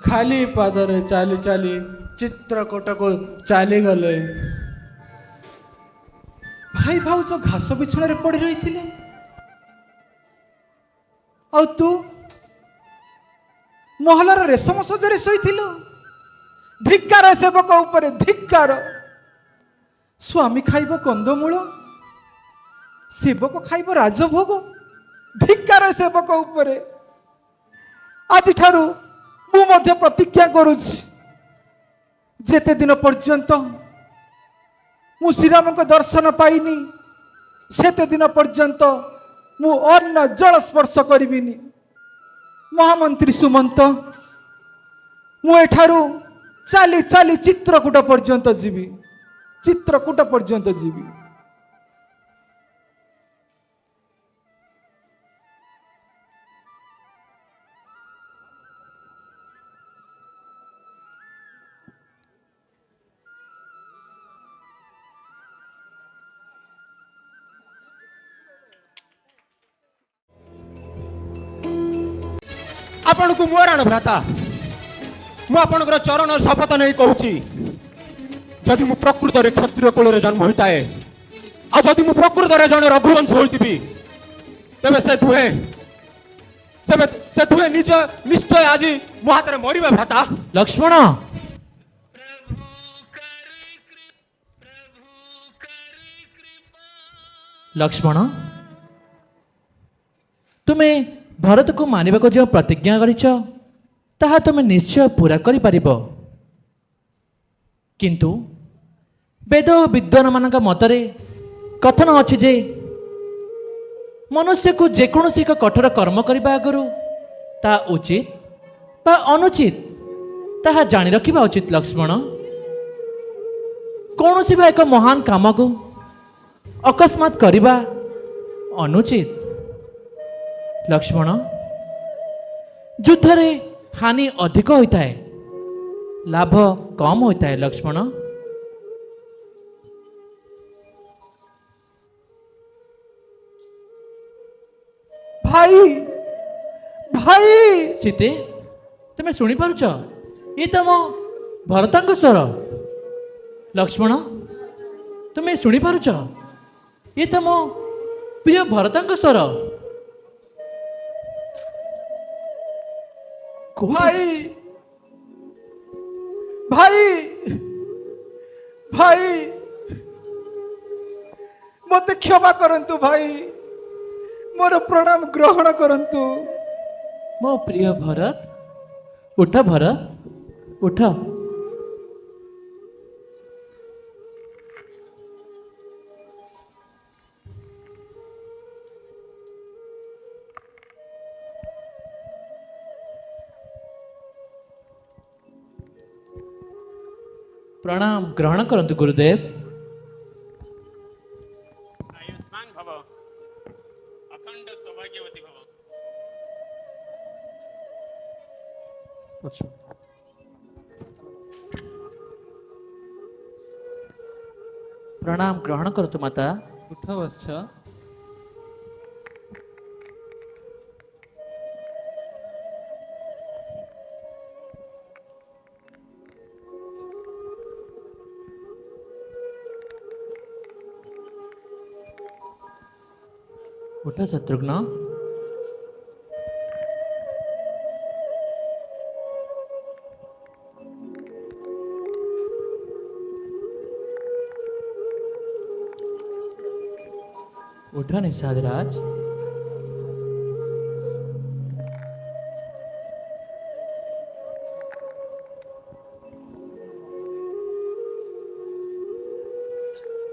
ଖାଲି ପାଦରେ ଚାଲି ଚାଲି ଚିତ୍ରକୂଟକୁ ଚାଲିଗଲେ। ଭାଇ ଭାଉଜ ଘାସ ବିଛଣାରେ ପଡ଼ି ରହିଥିଲେ, ଆଉ ତୁ ମହଲାର ରେଶମ ସଜରେ ଶୋଇଥିଲୁ। ଧିକ୍କାର ସେବକ ଉପରେ ଧିକ୍କାର। ସ୍ୱାମୀ ଖାଇବ କନ୍ଦମୂଳ, ସେବକ ଖାଇବ ରାଜଭୋଗ। ଧିକ୍କାର ସେବକ ଉପରେ। ଆଜିଠାରୁ ମୁଁ ମଧ୍ୟ ପ୍ରତିଜ୍ଞା କରୁଛି, ଯେତେ ଦିନ ପର୍ଯ୍ୟନ୍ତ ମୁଁ ଶ୍ରୀରାମଙ୍କ ଦର୍ଶନ ପାଇନି, ସେତେ ଦିନ ପର୍ଯ୍ୟନ୍ତ ମୁଁ ଅନ୍ନ ଜଳ ସ୍ପର୍ଶ କରିବିନି। ମହାମନ୍ତ୍ରୀ ସୁମନ୍ତ, ମୁଁ ଏଠାରୁ ଚାଲି ଚାଲି ଚିତ୍ରକୂଟ ପର୍ଯ୍ୟନ୍ତ ଯିବି। ଚିତ୍ରକୂଟ ପର୍ଯ୍ୟନ୍ତ ଯିବି। ଆପଣଙ୍କୁ ମୋରାଣ ଭ୍ରାତା, ମୁଁ ଆପଣଙ୍କର ଚରଣ ଶପଥ ନେଇ କହୁଛି, ଯଦି ମୁଁ ପ୍ରକୃତରେ କ୍ଷତ୍ରିୟ କୁଳରେ ଜନ୍ମ ହୋଇଥାଏ, ଆଉ ଯଦି ମୁଁ ପ୍ରକୃତରେ ଜଣେ ରଘୁବଂଶ ହୋଇଥିବି, ତେବେ ସେ ଦୁହେଁ ନିଜ ନିଶ୍ଚୟ ଆଜି ମୋ ହାତରେ ମରିବେ ଭ୍ରାତା। ଲକ୍ଷ୍ମଣ, ଲକ୍ଷ୍ମଣ, ତୁମେ ଭରତକୁ ମାନିବାକୁ ଯେଉଁ ପ୍ରତିଜ୍ଞା କରିଛ, ତାହା ତୁମେ ନିଶ୍ଚୟ ପୂରା କରିପାରିବ। କିନ୍ତୁ ବେଦ ଓ ବିଦ୍ୱାନମାନଙ୍କ ମତରେ କଥନ ଅଛି ଯେ ମନୁଷ୍ୟକୁ ଯେକୌଣସି ଏକ କଠୋର କର୍ମ କରିବା ଆଗରୁ ତାହା ଉଚିତ ବା ଅନୁଚିତ ତାହା ଜାଣି ରଖିବା ଉଚିତ। ଲକ୍ଷ୍ମଣ, କୌଣସି ବା ଏକ ମହାନ କାମକୁ ଅକସ୍ମାତ କରିବା ଅନୁଚିତ। ଲକ୍ଷ୍ମଣ, ଯୁଦ୍ଧରେ ହାନି ଅଧିକ ହୋଇଥାଏ, ଲାଭ କମ ହୋଇଥାଏ। ଲକ୍ଷ୍ମଣ, ଭାଇ ଭାଇ ସୀତେ, ତୁମେ ଶୁଣିପାରୁଛ? ଇଏ ତମ ଭରତଙ୍କ ସ୍ୱର। ଲକ୍ଷ୍ମଣ, ତୁମେ ଶୁଣିପାରୁଛ? ଇଏ ତମ ପ୍ରିୟ ଭରତଙ୍କ ସ୍ୱର। ଭାଇ ଭାଇ ଭାଇ ମୋତେ କ୍ଷମା କରନ୍ତୁ ଭାଇ, ମୋର ପ୍ରଣାମ ଗ୍ରହଣ କରନ୍ତୁ। ମୋ ପ୍ରିୟ ଭରତ, ଉଠ ଭରତ, ଉଠ। प्रणाम ग्रहण करंतु गुरुदेव। आयुष्मान भव, अखंड सौभाग्यवती भव। प्रणाम ग्रहण करतु माता। उठ वत्स। उठ शत्रुघ्न। उठ निषाद राज।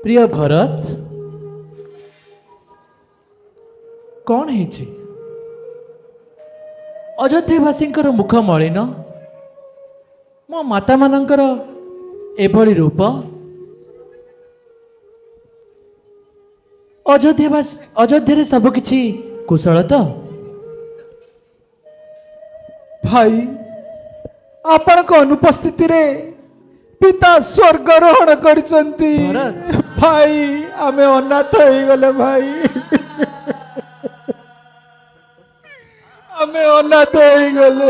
प्रिय भरत, कौन है अयोध्यावासींकर मुख मलिन, मो माता मानकर एभली रूप। अयोध्या सब किछि कुशल तो? भाई आपण अनुपस्थिति रे पिता स्वर्गारोहण करिसंती। भरत। भाई आमे अनाथ हो गले भाई, आमे अनाथ हो गले,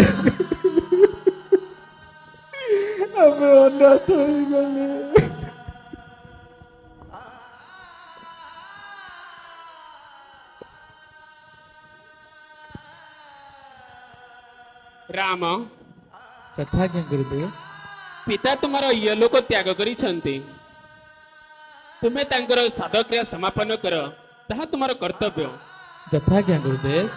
आमे अनाथ हो गले। राम, तथाज्ञा गुरुदेव। पिता तुमार यलोक त्याग करिसंती, तुमे तांकर साधक्रिया समापन कर, ताहा तुमार कर्तव्य। तथाज्ञा गुरुदेव।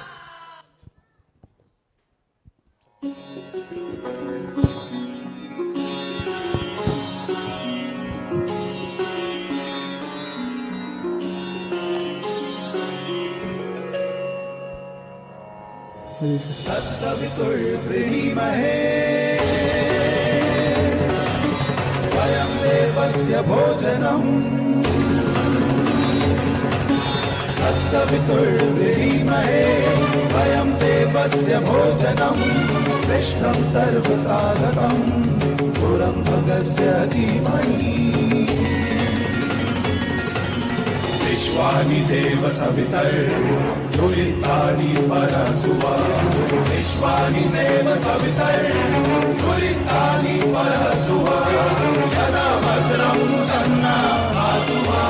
वयं देवस्य भोजनम् तत्सवितुर्वृणीमहे वयं देवस्य भोजनम् श्रेष्ठं सर्वसाधकं पुरं भगस्य धीमहि विश्वानि देव सवितर्दुरितानि परसुवा विश्वानि देव सवितर्दुरितानि परसुवा यदा भद्रं तन्ना आसुवा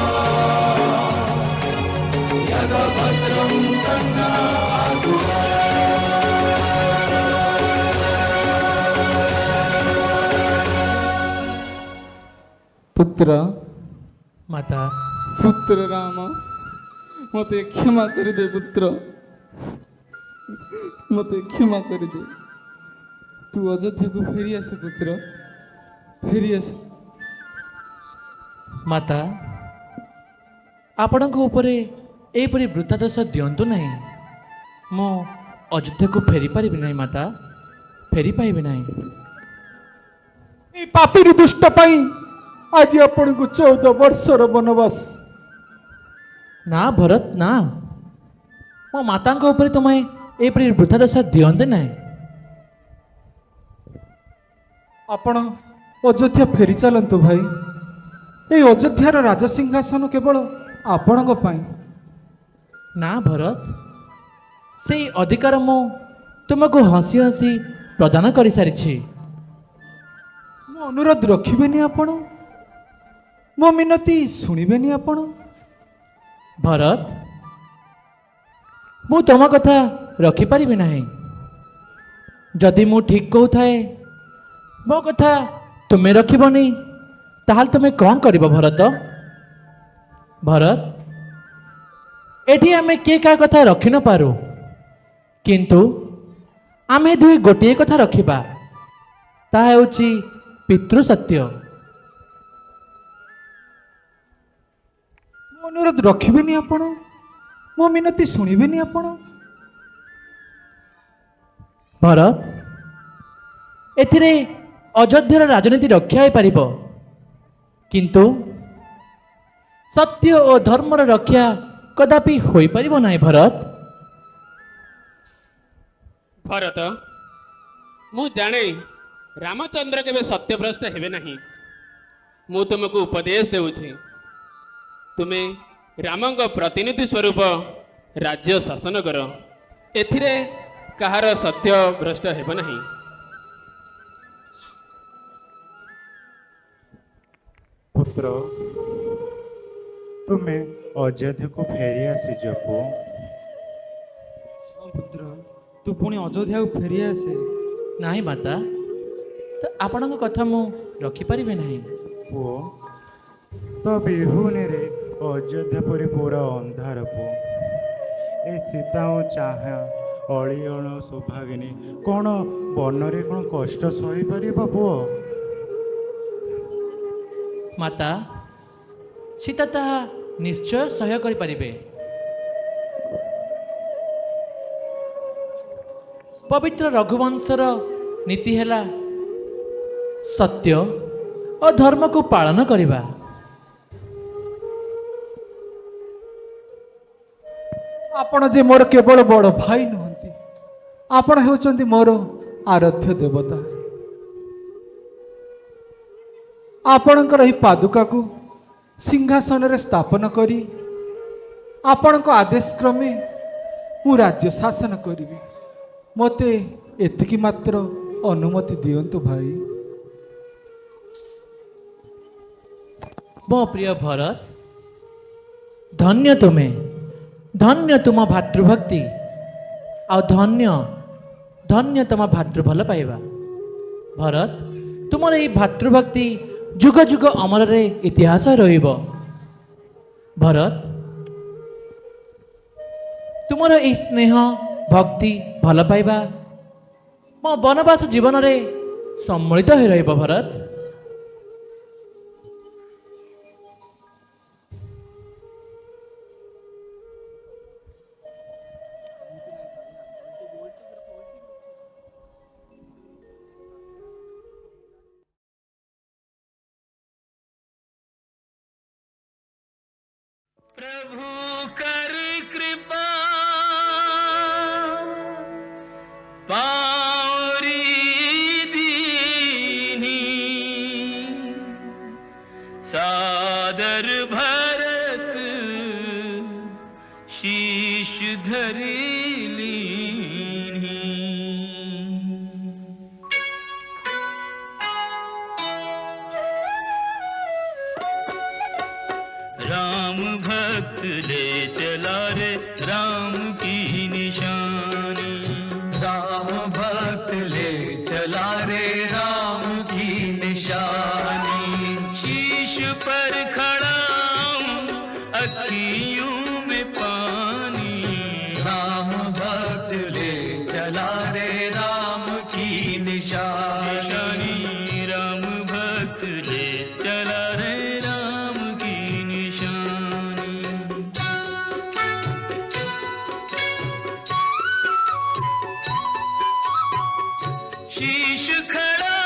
यदा भद्रं तन्ना आसुवा। पुत्र माता। पुत्र राम, मते क्षमा कर दे पुत्र, मते क्षमा कर दे। तू अयोध्या को फेरी आस पुत्र, फेरी आस। माता, आपणक उपरे एपरी वृत्तादोष दियंतु नहीं। मो अयोध्या को फेरी पारिबि नहीं माता, फेरी पाइबि नहीं। ए पापी दुष्ट पाई आज आपण को 14 वर्षर वनवास। ना भरत ना, मो माता उपरे तुम एपरी वृत्तादोष दियंते नहीं। आपण अयोध्या फेरी चलंतु भाई, ए अयोध्यार राजसिंहासन केवल आपणक पाई। ना भरत, से अधिकार मु तुमको हसी हसी प्रदान कर सारी। मो अनुरोध रखिबेनी आपण, मो मिनती शुणिबेनी आपण? भरत, मु तुम कथा रखिपारि नहीं। जदि मु ठीक कहूए मो कथा तुम्हें रखिबनी, ताहाल तुम्हें कौन कर भरत? भरत, एठी आमे के का कथा रखि न पारू, किंतु आमे दुई गोटे कथा रखिबा, ताहा हेउछि पितृ सत्य। ମୋ ଅନୁରୋଧ ରଖିବେନି ଆପଣ? ମୋ ମିନତି ଶୁଣିବେନି ଆପଣ? ଭରତ, ଏଥିରେ ଅଯୋଧ୍ୟାର ରାଜନୀତି ରକ୍ଷା ହୋଇପାରିବ, କିନ୍ତୁ ସତ୍ୟ ଓ ଧର୍ମର ରକ୍ଷା କଦାପି ହୋଇପାରିବ ନାହିଁ। ଭରତ, ଭରତ, ମୁଁ ଜାଣେ ରାମଚନ୍ଦ୍ର କେବେ ସତ୍ୟଭ୍ରଷ୍ଟ ହେବେ ନାହିଁ। ମୁଁ ତୁମକୁ ଉପଦେଶ ଦେଉଛି, ତୁମେ ରାମଙ୍କ ପ୍ରତିନିଧି ସ୍ୱରୂପ ରାଜ୍ୟ ଶାସନ କର। ଏଥିରେ କାହାର ସତ୍ୟ ଭ୍ରଷ୍ଟ ହେବ ନାହିଁ। ପୁତ୍ର, ତୁମେ ଅଯୋଧ୍ୟାକୁ ଫେରି ଆସିଛ ପୁଅ। ପୁତ୍ର, ତୁ ପୁଣି ଅଯୋଧ୍ୟାକୁ ଫେରି ଆସେ। ନାହିଁ ମାତା, ତ ଆପଣଙ୍କ କଥା ମୁଁ ରଖିପାରିବି ନାହିଁ। ପୁଅ, ତ ବିହୁନିରେ ଅଯୋଧ୍ୟା ପରି ପୁରା ଅନ୍ଧାର ପୁଅ। ଏ ସୀତା ଓ ଚାହା ଅଳିଅଳ ସୌଭାଗିନୀ କ'ଣ ବନରେ କ'ଣ କଷ୍ଟ ସହିପାରିବ ପୁଅ? ମାତା, ସୀତା ତାହା ନିଶ୍ଚୟ ସହ୍ୟ କରିପାରିବେ। ପବିତ୍ର ରଘୁବଂଶର ନୀତି ହେଲା ସତ୍ୟ ଓ ଧର୍ମକୁ ପାଳନ କରିବା। ଆପଣ ଯେ ମୋର କେବଳ ବଡ଼ ଭାଇ ନୁହନ୍ତି, ଆପଣ ହେଉଛନ୍ତି ମୋର ଆରାଧ୍ୟ ଦେବତା। ଆପଣଙ୍କର ଏହି ପାଦୁକାକୁ ସିଂହାସନରେ ସ୍ଥାପନ କରି ଆପଣଙ୍କ ଆଦେଶ କ୍ରମେ ମୁଁ ରାଜ୍ୟ ଶାସନ କରିବି। ମୋତେ ଏତିକି ମାତ୍ର ଅନୁମତି ଦିଅନ୍ତୁ ଭାଇ। ମୋ ପ୍ରିୟ ଭରତ, ଧନ୍ୟ ତୁମେ, ଧନ୍ୟ ତୁମ ଭାତୃଭକ୍ତି, ଆଉ ଧନ୍ୟ ଧନ୍ୟ ତୁମ ଭାତୃ ଭଲ ପାଇବା। ଭରତ, ତୁମର ଏହି ଭାତୃଭକ୍ତି ଯୁଗ ଯୁଗ ଅମରରେ ଇତିହାସ ରହିବ। ଭରତ, ତୁମର ଏହି ସ୍ନେହ, ଭକ୍ତି, ଭଲ ପାଇବା ମୋ ବନବାସ ଜୀବନରେ ସମ୍ମିଳିତ ହୋଇ ରହିବ। ଭରତ, प्रभु कर कृपा पावरी दीनी, सादर भरत शीश धरी लीनी। राम भक्त ले चला रे राम की निशानी, राम भक्त ले चला रे राम की निशानी। शीश पर खड़ा हूँ अखियों में पानी, राम भक्त ले चला रे राम की निशानी। राम भक्त ले चला रे राम की निशानी। शीश खड़ा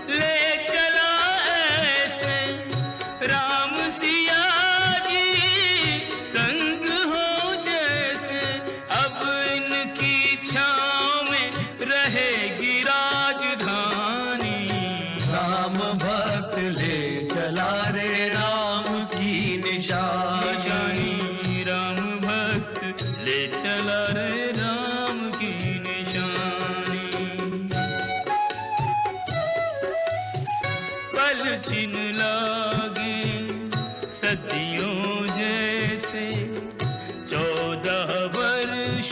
ले चला ऐसे राम सिया जी संग हो जैसे। अब इनकी छाँव में रहेगी राजधानी, राम भक्त ले चला रे राम की निशानी। राम भक्त ले चला रे राम की निशानी। पल छिन लागे सदियों जैसे, 14 वर्ष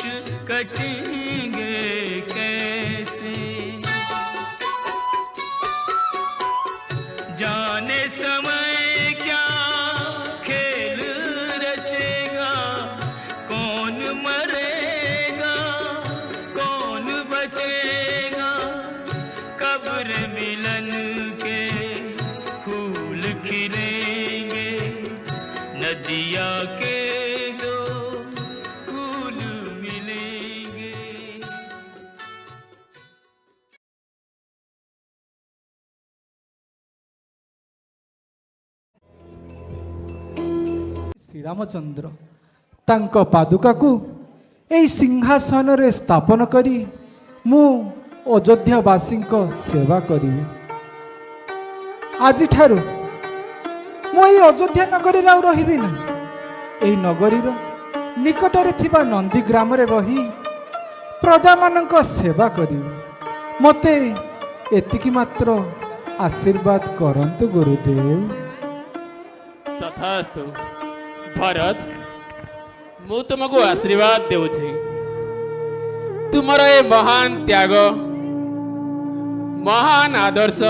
कटेंगे कैसे। जाने समय क्या खेल रचेगा, कौन मरेगा कौन ଶ୍ରୀରାମଚନ୍ଦ୍ର ତାଙ୍କ ପାଦୁକାକୁ ଏହି ସିଂହାସନରେ ସ୍ଥାପନ କରି ମୁଁ ଅଯୋଧ୍ୟାବାସୀଙ୍କ ସେବା କରିବି। ଆଜିଠାରୁ ମୁଁ ଏହି ଅଯୋଧ୍ୟା ନଗରୀରେ ଆଉ ରହିବି ନାହିଁ। ଏହି ନଗରୀର ନିକଟରେ ଥିବା ନନ୍ଦୀ ଗ୍ରାମରେ ରହି ପ୍ରଜାମାନଙ୍କ ସେବା କରିବି। ମୋତେ ଏତିକି ମାତ୍ର ଆଶୀର୍ବାଦ କରନ୍ତୁ ଗୁରୁଦେବ। ତଥାସ୍ତୁ ଭରତ, ମୁଁ ତୁମକୁ ଆଶୀର୍ବାଦ ଦେଉଛି। ତୁମର ଏ ମହାନ ତ୍ୟାଗ, ମହାନ ଆଦର୍ଶ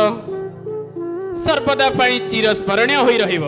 ସର୍ବଦା ପାଇଁ ଚିରସ୍ମରଣୀୟ ହୋଇ ରହିବ।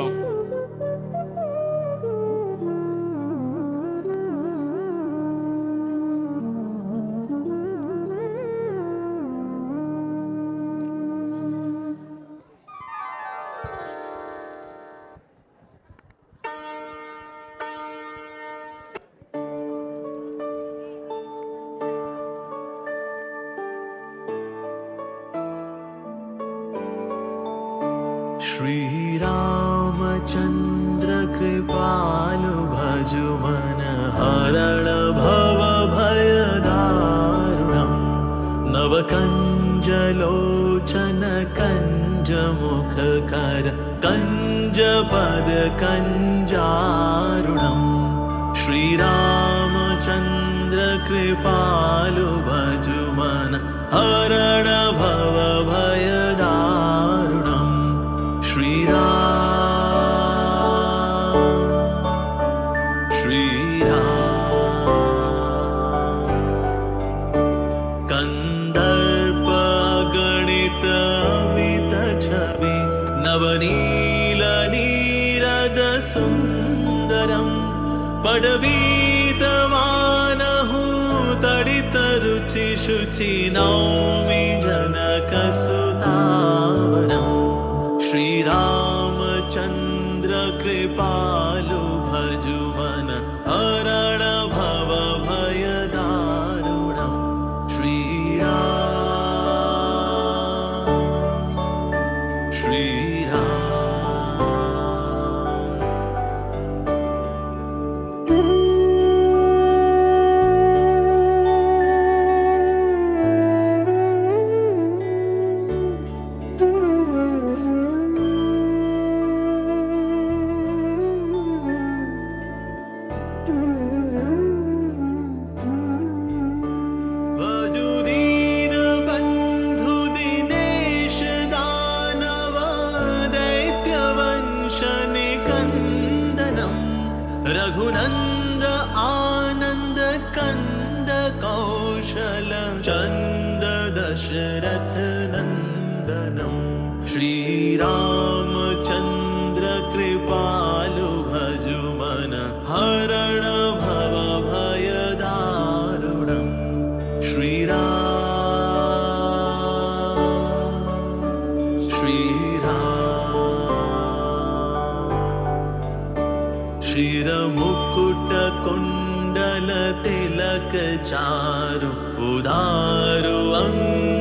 श्री रामचंद्र कृपालु भजु मन हरण भव भय दारुणम् नव कंज लोचन कंज मुख कर कंज पद कंजारुणम् श्री रामचंद्र कृपालु भजु मन हरण भव भय दारुणम् श्री राम कंदर्प गणित अमित छवि नवनील नीरद सुंदरम पडवीत मानहु तडित रुचि शुचि नौमि जनक सुतावरम् श्री रामचंद्र कृपालु भजु मन हरण भव भय दारुणम् श्री राम वजुदीन बंधु दिनेश दानव दैत्य वंश निकंदनम रघुनंद आनंद कंद कौशल चंद दशरथ नंदनम श्री रामचंद्र कृपालु भजु मन हरण भव भय दारुणम् श्री राम शिर मुकुट कुंडल तिलक चारु उदारु अंग